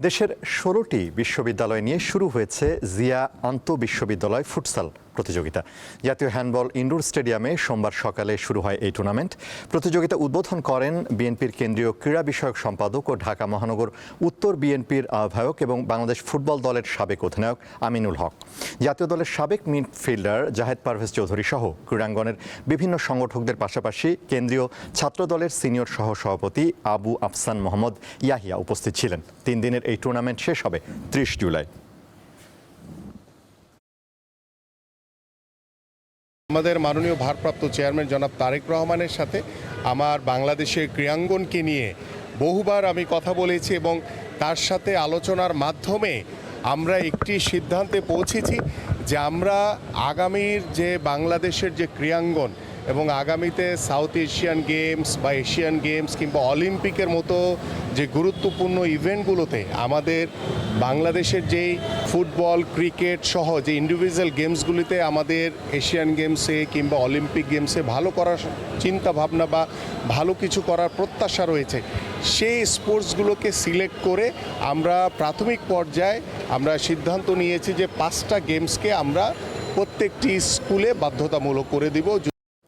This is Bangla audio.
দেশের ১৬টি বিশ্ববিদ্যালয় নিয়ে শুরু হয়েছে জিয়া আন্তঃবিশ্ববিদ্যালয় ফুটসাল প্রতিযোগিতা। জাতীয় হ্যান্ডবল ইনডোর স্টেডিয়ামে সোমবার সকালে শুরু হয় এই টুর্নামেন্ট। প্রতিযোগিতা উদ্বোধন করেন বিএনপির কেন্দ্রীয় ক্রীড়া বিষয়ক সম্পাদক ও ঢাকা মহানগর উত্তর বিএনপির আহ্বায়ক এবং বাংলাদেশ ফুটবল দলের সাবেক অধিনায়ক আমিনুল হক। জাতীয় দলের সাবেক মিডফিল্ডার জাহেদ পারভেজ চৌধুরী সহ ক্রীড়াঙ্গনের বিভিন্ন সংগঠকদের পাশাপাশি কেন্দ্রীয় ছাত্র দলের সিনিয়র সহ সভাপতি আবু আফসান মোহাম্মদ ইয়াহিয়া উপস্থিত ছিলেন। ৩ দিনের এই টুর্নামেন্ট শেষ হবে ৩০ জুলাই। আমাদের মাননীয় ভারপ্রাপ্ত চেয়ারম্যান জনাব তারেক রহমানের সাথে আমার বাংলাদেশের ক্রীড়াঙ্গনকে নিয়ে বহুবার আমি কথা বলেছি এবং তার সাথে আলোচনার মাধ্যমে আমরা একটি সিদ্ধান্তে পৌঁছেছি যে আমরা আগামীর যে বাংলাদেশের যে ক্রীড়াঙ্গন এবং আগামীতে সাউথ এশিয়ান গেমস বা এশিয়ান গেমস কিংবা অলিম্পিকের মতো যে গুরুত্বপূর্ণ ইভেন্টগুলোতে আমাদের বাংলাদেশের যেই ফুটবল ক্রিকেট সহ যে ইন্ডিভিজুয়াল গেমসগুলিতে আমাদের এশিয়ান গেমসে কিংবা অলিম্পিক গেমসে ভালো করার চিন্তা ভাবনা বা ভালো কিছু করার প্রত্যাশা রয়েছে, সেই স্পোর্টসগুলোকে সিলেক্ট করে আমরা প্রাথমিক পর্যায়ে আমরা সিদ্ধান্ত নিয়েছি যে 5টা গেমসকে আমরা প্রত্যেকটি স্কুলে বাধ্যতামূলক করে দিব।